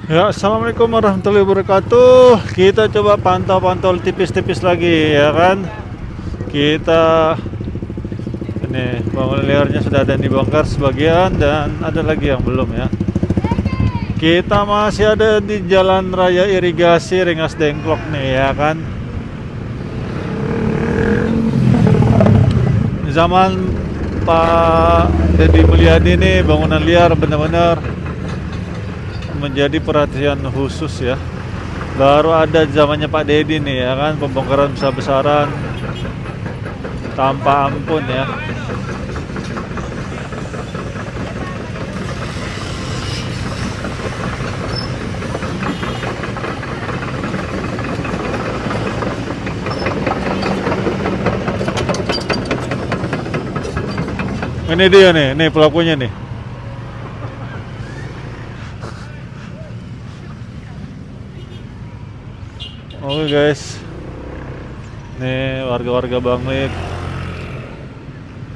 Ya, assalamualaikum warahmatullahi wabarakatuh. Kita coba pantau-pantau tipis-tipis lagi, ya kan? Kita ini bangunan liarnya sudah ada yang dibongkar sebagian dan ada lagi yang belum ya. Kita masih ada di Jalan Raya Irigasi Rengas Dengklok nih, ya kan? Zaman Pak Deddy Mulyadi nih bangunan liar benar-benar menjadi perhatian khusus ya. Baru ada zamannya Pak Deddy nih ya kan, pembongkaran besar-besaran tanpa ampun ya. Ini dia nih pelakunya nih. Oke guys, nih warga-warga Banglik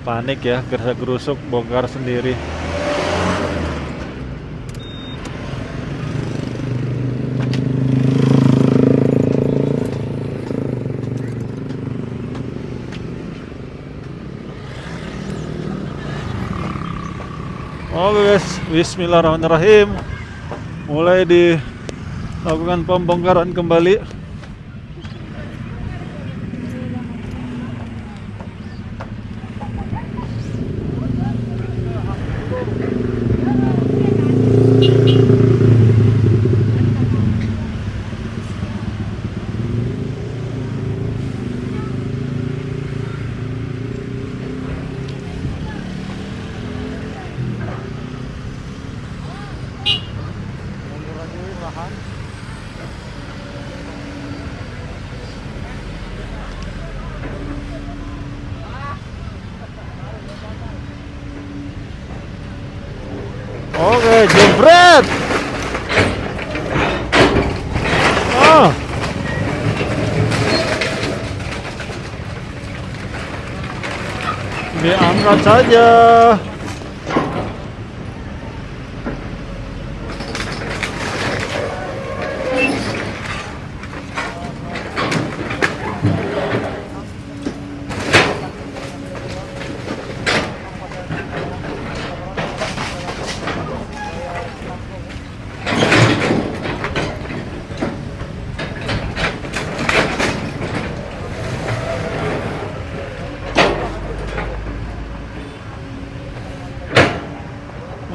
panik ya, gerasa-gerusuk bongkar sendiri. Oke guys, bismillahirrahmanirrahim. Mulai dilakukan pembongkaran kembali. Oke, jebret. Oh, diangkat saja.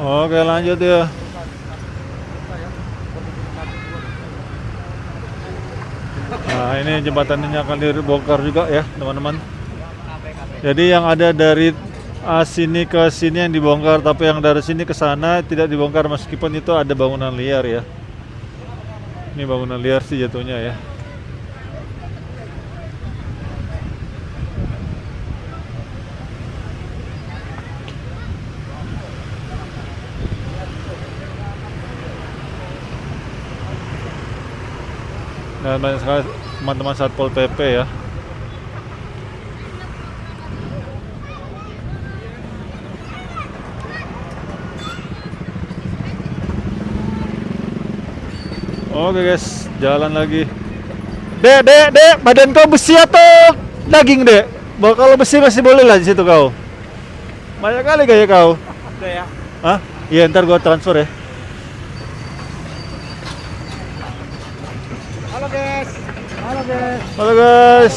Oke, lanjut ya. Nah, ini jembatannya akan dibongkar juga ya, teman-teman. Jadi yang ada dari sini ke sini yang dibongkar, tapi yang dari sini ke sana tidak dibongkar meskipun itu ada bangunan liar ya. Ini bangunan liar sih jatuhnya ya. Dan banyak sekali teman-teman Satpol PP ya. Oke guys, jalan lagi. Dek, badan kau besi atau daging dek? Kalau besi masih boleh lah di situ kau. Banyak kali kayak kau. Ada ya. Hah? Iya, ntar gua transfer ya. Halo guys. Halo guys. Halo guys.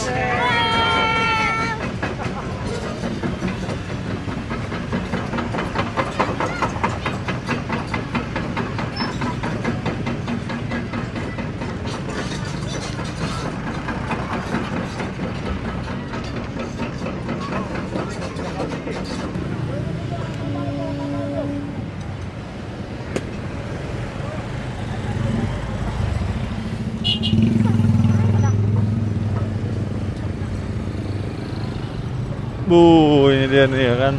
Ini dia nih ya kan,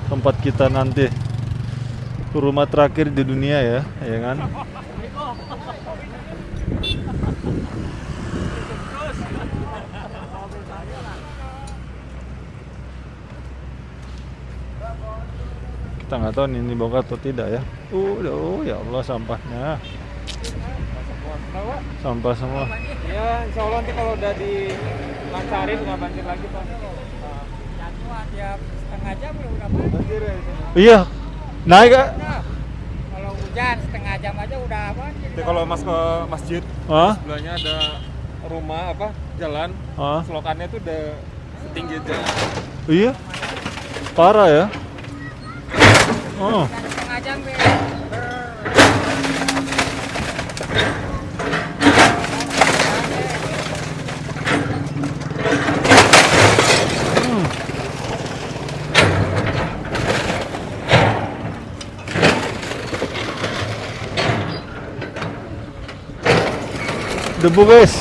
tempat kita nanti rumah terakhir di dunia ya kan. Kita nggak tahu nih ini bongkar atau tidak ya. Ya Allah sampahnya. Bawa. Sampah semua. Ya, insya Allah nanti kalau udah dilancarin nggak banjir lagi Pak. Cuma tiap setengah jam udah banjir. Banjir ya di sini. Iya. Naik Kak. Nah, kalau hujan setengah jam aja udah banjir. Jadi kalau Mas ke masjid, Hah? sebelahnya ada rumah jalan, Hah? selokannya tuh udah setinggi jalan. Iya. Parah ya. Oh. Dan setengah jam Debu guys.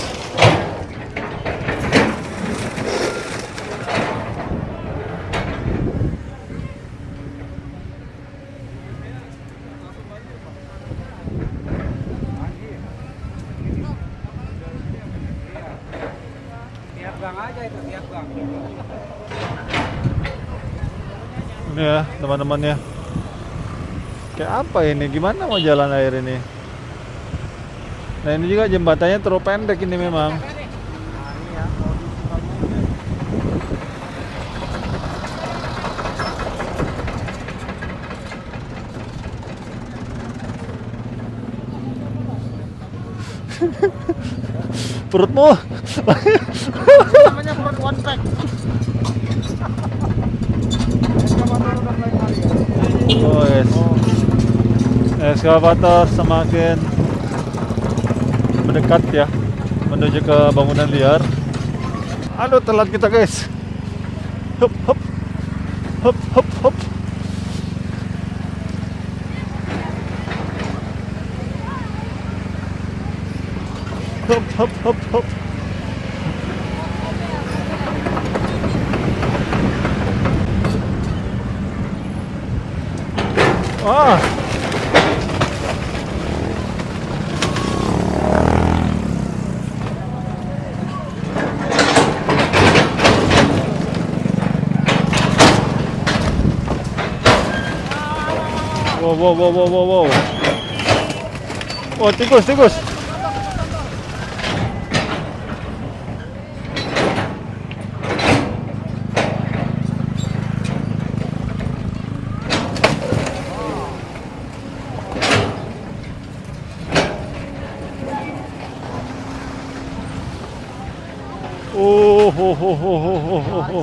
tiap gang aja itu tiap gang. Ini ya teman-teman ya. Kayak apa ini? Gimana mau jalan air ini? Nah ini juga jembatannya terlalu pendek ini memang. Perutmu. Namanya perut one pack. Oh yes. Eskavator semakin mendekat ya menuju ke bangunan liar. Aduh telat kita guys. Hop hop hop hop hop. Hop hop hop hop. Ah. Wow, wow, wow, wow, wow, wow. Oh, tikus, tikus. Oh, ho, ho, ho, ho, ho, ho, ho.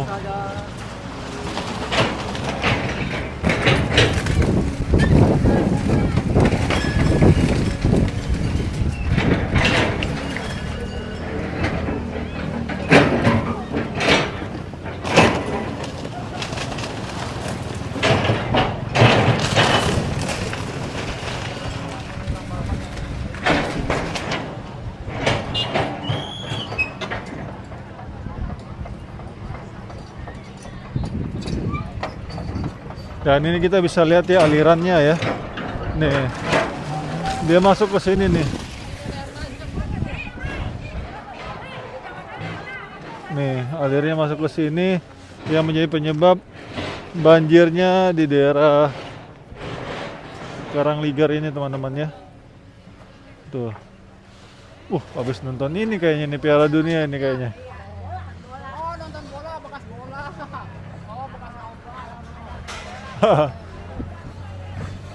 Dan ini kita bisa lihat ya alirannya ya. Nih. Dia masuk ke sini nih. Nih, alirnya masuk ke sini yang menjadi penyebab banjirnya di daerah Karangligar ini teman-teman ya. Tuh. Habis nonton ini kayaknya nih Piala Dunia ini kayaknya. Oh, nonton bola bekas bola. Oh, bekas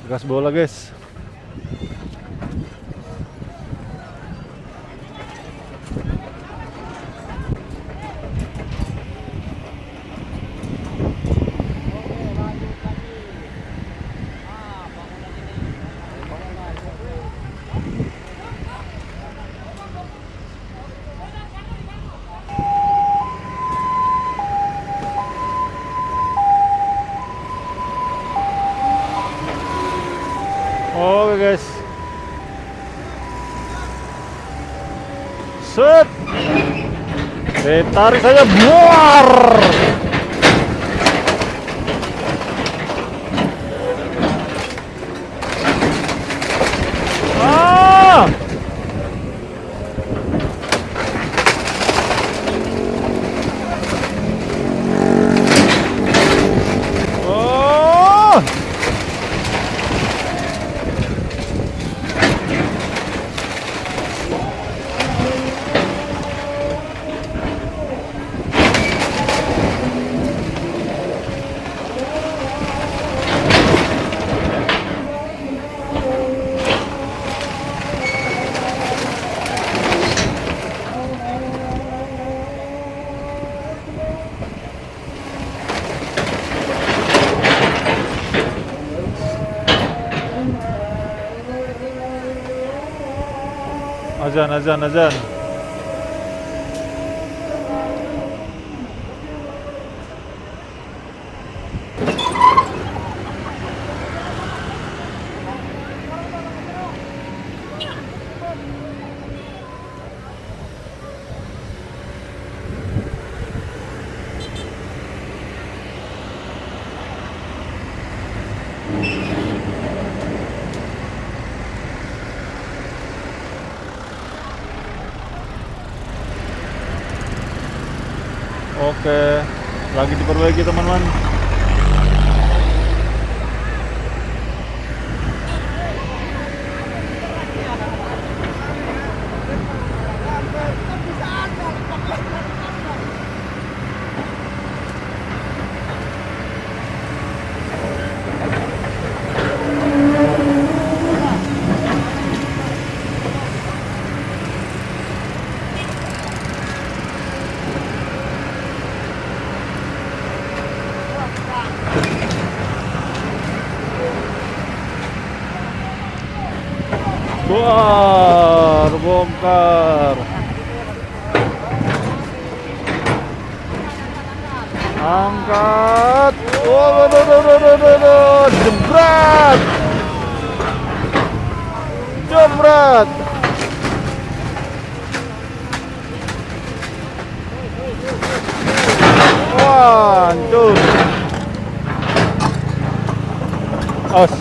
Bekas bola guys. Oke guys. Set. Ditarik saja buar. Ah! Oh! azan, azan, azan. Oke, lagi diperbaiki teman-teman. Wah, bongkar. Angkat. Oh, jebret. Jebret. Wah, hancur. Awas.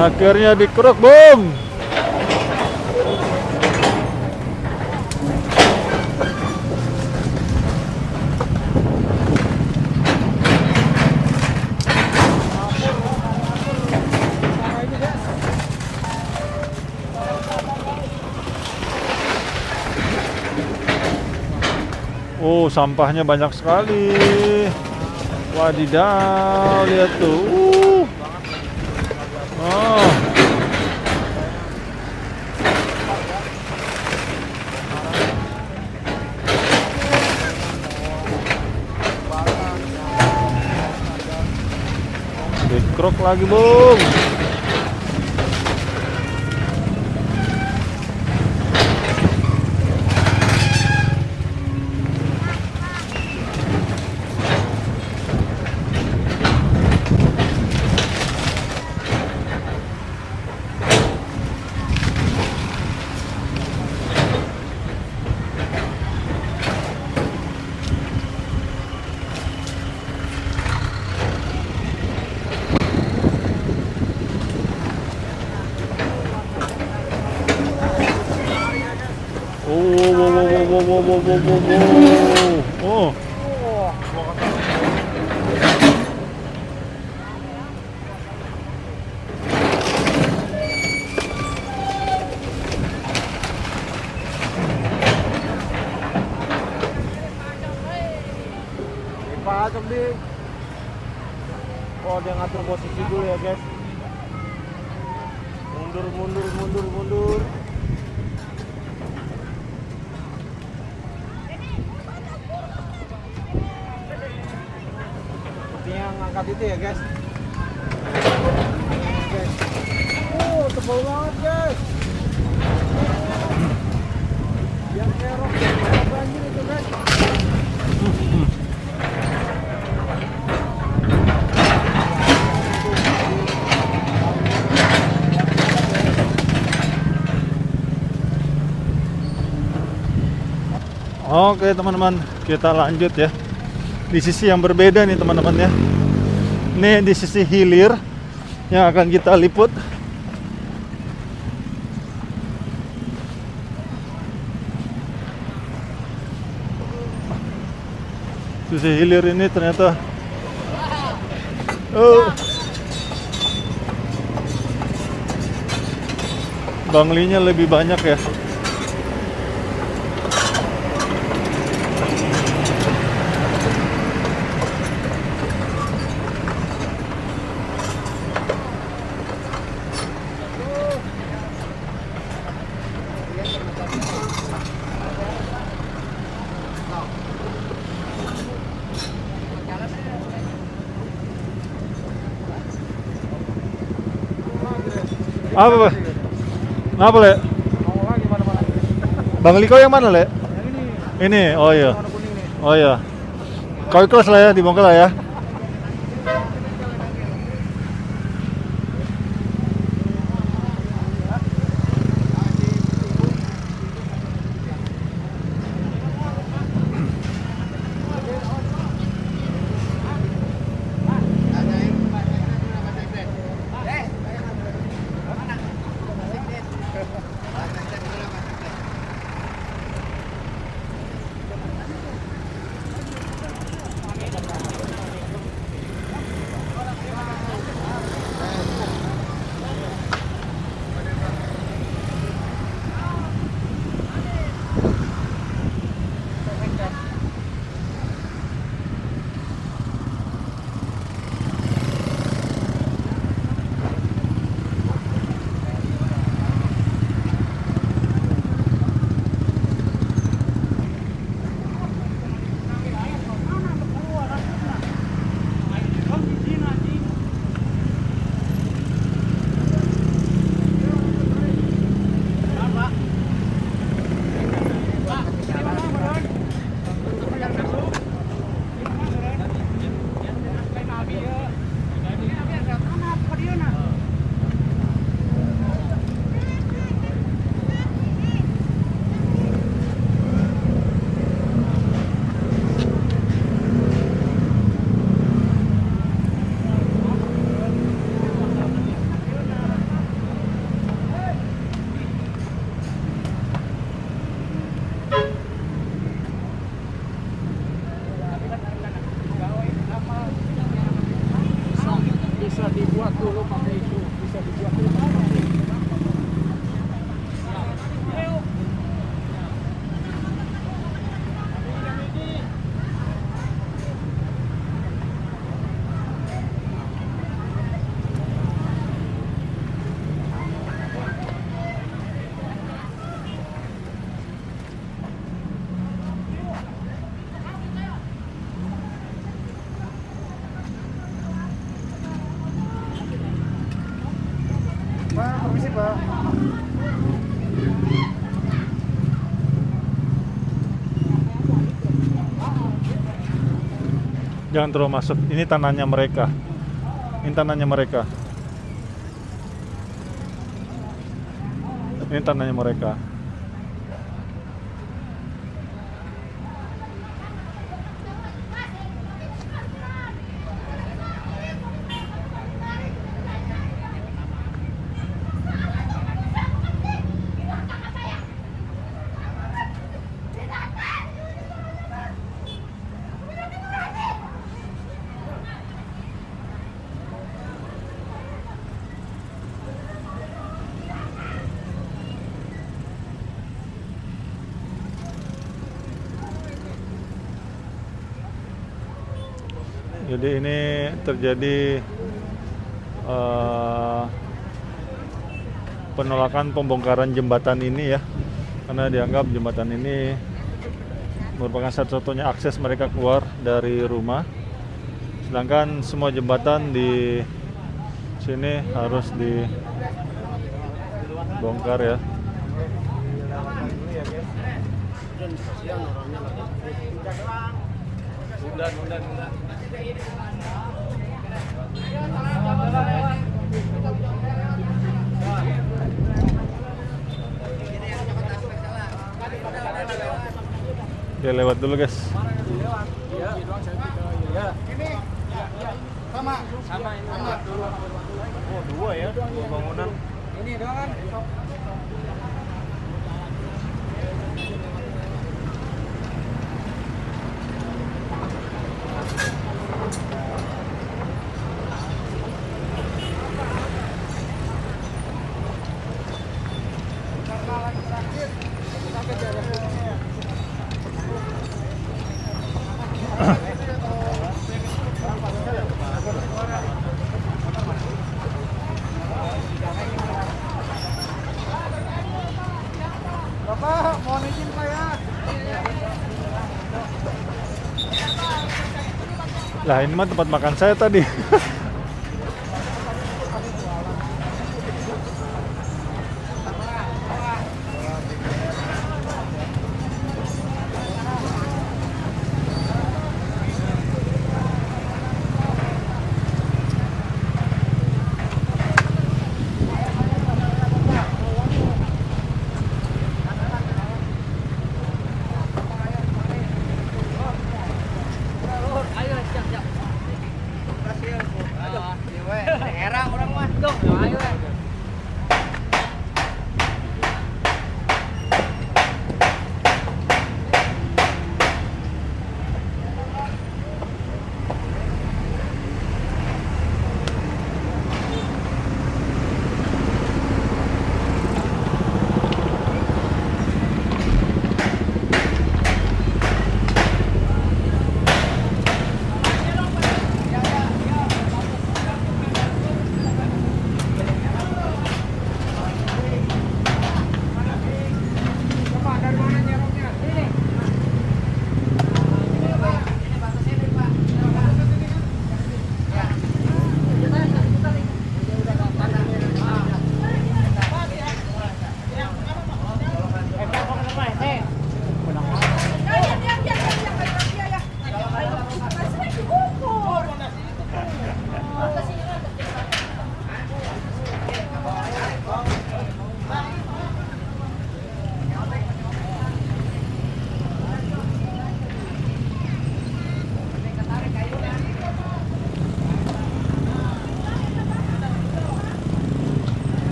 Akhirnya dikeruk, boom. Oh, sampahnya banyak sekali. Wadidaw, lihat tuh. Oh. Dikrok lagi, Bung. Oh. Dipasok di. Oh, dia ngatur posisi dulu ya, guys. Mundur, mundur, mundur, mundur. Sepertinya ngangkat itu ya, guys. Guys. Tebal banget, guys. Yang kerok, banjir itu, guys. Oke teman-teman, kita lanjut ya. Di sisi yang berbeda nih teman-teman ya. Ini di sisi hilir yang akan kita liput. Sisi hilir ini ternyata banglinya lebih banyak ya. Apa, Pak? Ngapa, Le? Mau lagi mana-mana. Bang Liko yang mana, Le? Yang ini. Ini, oh iya. Warna kuning nih. Oh iya. Kau ikhlas lah ya, dibongkar lah ya. Bisa dibuat dulu pakai itu. Bisa dibuat dulu pakai itu. Pak, permisi Pak. Jangan terlalu masuk. Ini tanahnya mereka. Ini tanahnya mereka. Ini tanahnya mereka. Jadi ini terjadi penolakan pembongkaran jembatan ini ya, karena dianggap jembatan ini merupakan satu-satunya akses mereka keluar dari rumah. Sedangkan semua jembatan di sini harus dibongkar ya. Dia lewat dulu guys. Sama ini. Oh, dua ya, dua bangunan. Ini doang kan? Bapak, mohon izin Pak ya. Lah ini mah tempat makan saya tadi.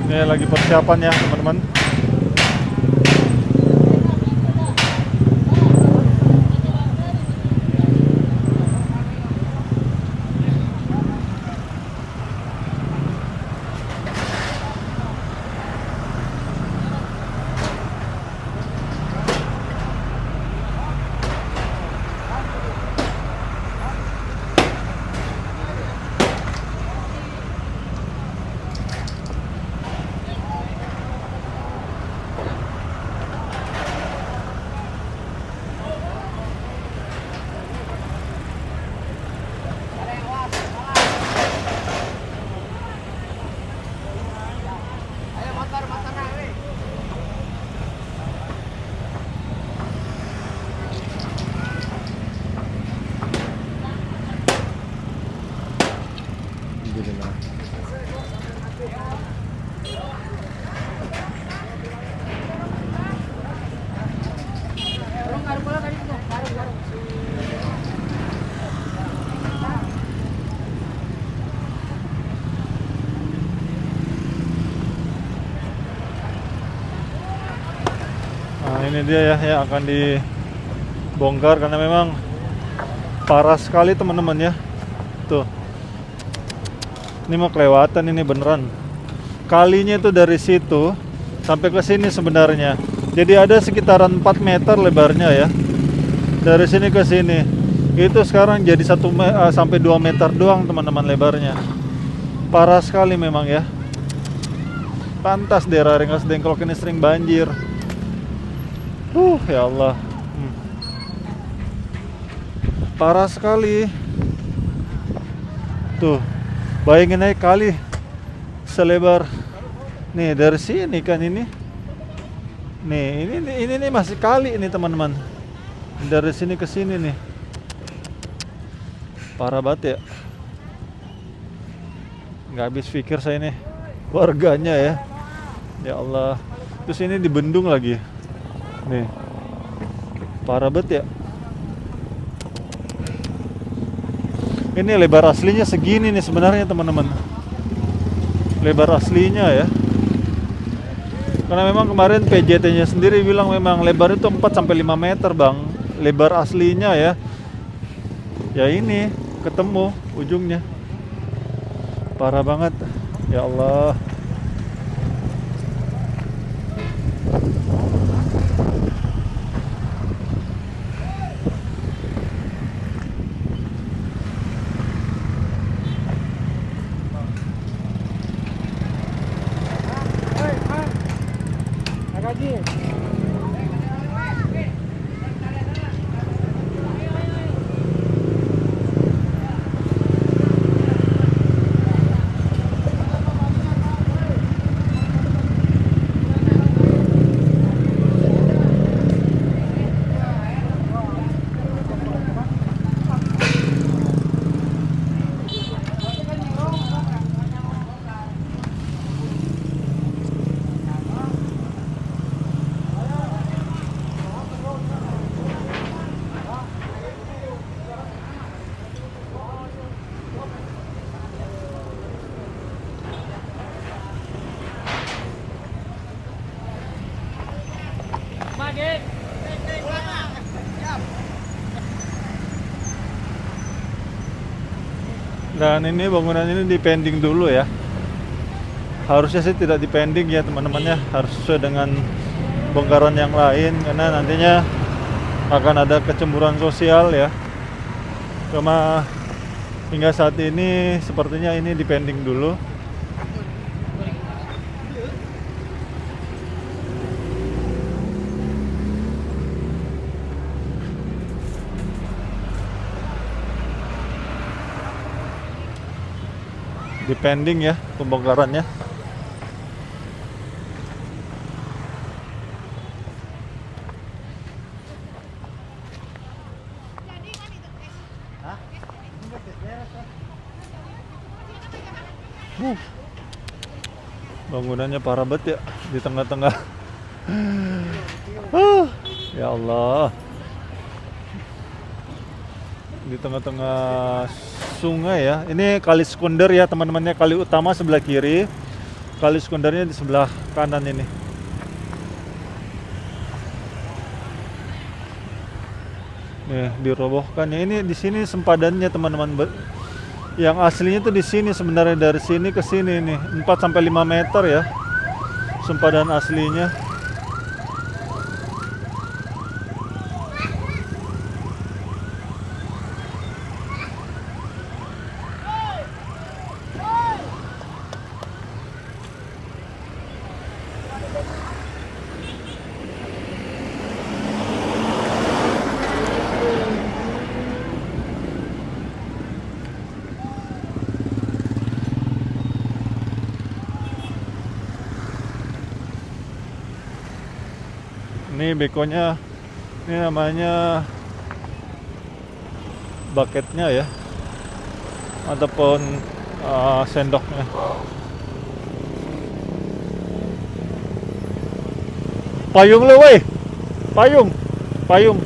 Ini lagi persiapan ya teman-teman. Nah, ini dia ya yang akan dibongkar karena memang parah sekali teman-teman ya. Tuh. Ini mah kelewatan ini beneran. Kalinya itu dari situ sampai ke sini sebenarnya. Jadi ada sekitaran 4 meter lebarnya ya. Dari sini ke sini. Itu sekarang jadi sampai 2 meter doang teman-teman lebarnya. Parah sekali memang ya. Pantas daerah Rengas Dengklok ini sering banjir. Ya Allah. Parah sekali. Tuh. Bayangin aja kali selebar. Nih dari sini kan ini. Nih, ini masih kali ini teman-teman. Dari sini ke sini nih. Parah banget ya. Nggak habis pikir saya nih warganya ya. Ya Allah. Terus ini dibendung lagi. Nih. Parah banget ya. Ini lebar aslinya segini nih sebenarnya teman-teman. Lebar aslinya ya. Karena memang kemarin PJT-nya sendiri bilang memang lebar itu 4 sampai 5 meter, Bang. Lebar aslinya ya. Ya ini ketemu ujungnya. Parah banget. Ya Allah. Dan ini bangunan ini dipending dulu ya. Harusnya sih tidak dipending ya teman-teman ya, harus sesuai dengan bongkaran yang lain karena nantinya akan ada kecemburuan sosial ya. Cuma hingga saat ini sepertinya ini dipending dulu. Dipending ya pembongkarannya. Bangunannya parah banget ya di tengah-tengah. Ya Allah. Di tengah-tengah sungai ya. Ini kali sekunder ya teman-temannya, kali utama sebelah kiri. Kali sekundernya di sebelah kanan ini. Nih, dirobohkan ya. Ini di sini sempadannya teman-teman. Yang aslinya tuh di sini sebenarnya, dari sini ke sini nih 4 sampai 5 meter ya. Sempadan aslinya. Ini bekonya, ini namanya bucketnya ya, ataupun sendoknya. Payung lo weh, payung, payung.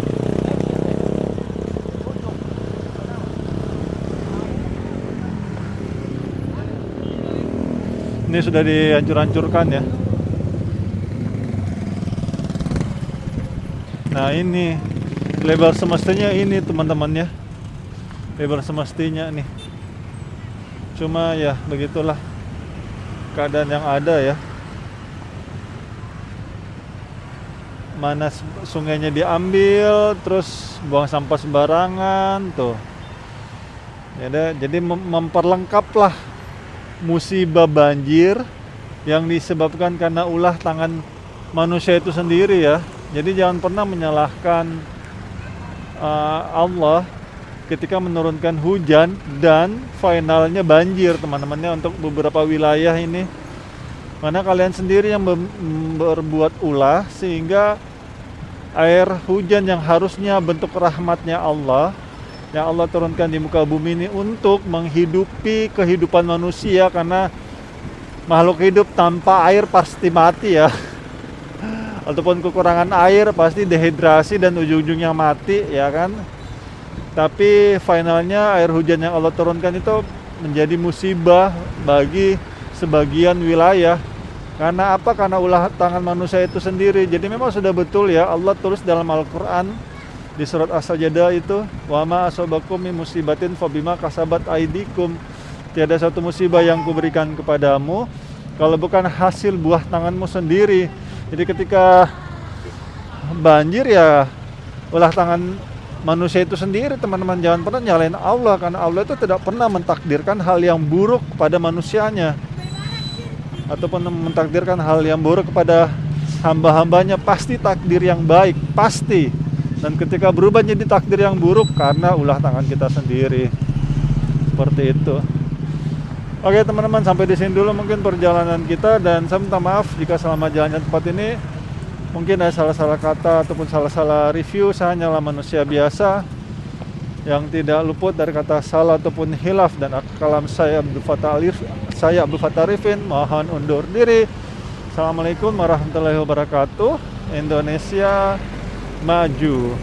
Ini sudah dihancur-hancurkan ya. Nah ini lebar semestinya ini teman-teman ya, lebar semestinya nih. Cuma ya begitulah keadaan yang ada ya. Mana sungainya diambil, terus buang sampah sembarangan tuh. Jadi memperlengkaplah musibah banjir yang disebabkan karena ulah tangan manusia itu sendiri ya. Jadi jangan pernah menyalahkan Allah ketika menurunkan hujan dan finalnya banjir teman-temannya untuk beberapa wilayah ini. Mana kalian sendiri yang berbuat ulah sehingga air hujan yang harusnya bentuk rahmatnya Allah, yang Allah turunkan di muka bumi ini untuk menghidupi kehidupan manusia, karena makhluk hidup tanpa air pasti mati ya. Ataupun kekurangan air pasti dehidrasi dan ujung-ujungnya mati ya kan. Tapi finalnya air hujan yang Allah turunkan itu menjadi musibah bagi sebagian wilayah. Karena apa? Karena ulah tangan manusia itu sendiri. Jadi memang sudah betul ya, Allah tulis dalam Al-Quran di surat As-Sajdah itu, wa ma asabakum min musibatin fabima kasabat aidikum. Tiada satu musibah yang kuberikan kepadamu kalau bukan hasil buah tanganmu sendiri. Jadi ketika banjir ya ulah tangan manusia itu sendiri teman-teman. Jangan pernah nyalain Allah, karena Allah itu tidak pernah mentakdirkan hal yang buruk kepada manusianya ataupun mentakdirkan hal yang buruk kepada hamba-hambanya. Pasti takdir yang baik, pasti. Dan ketika berubah jadi takdir yang buruk karena ulah tangan kita sendiri. Seperti itu. Oke teman-teman, sampai di sini dulu mungkin perjalanan kita, dan saya minta maaf jika selama jalannya tempat ini mungkin ada salah-salah kata ataupun salah-salah review. Saya hanyalah manusia biasa yang tidak luput dari kata salah ataupun hilaf, dan kalam saya Abdul Fattah Arifin mohon undur diri. Assalamualaikum warahmatullahi wabarakatuh. Indonesia maju.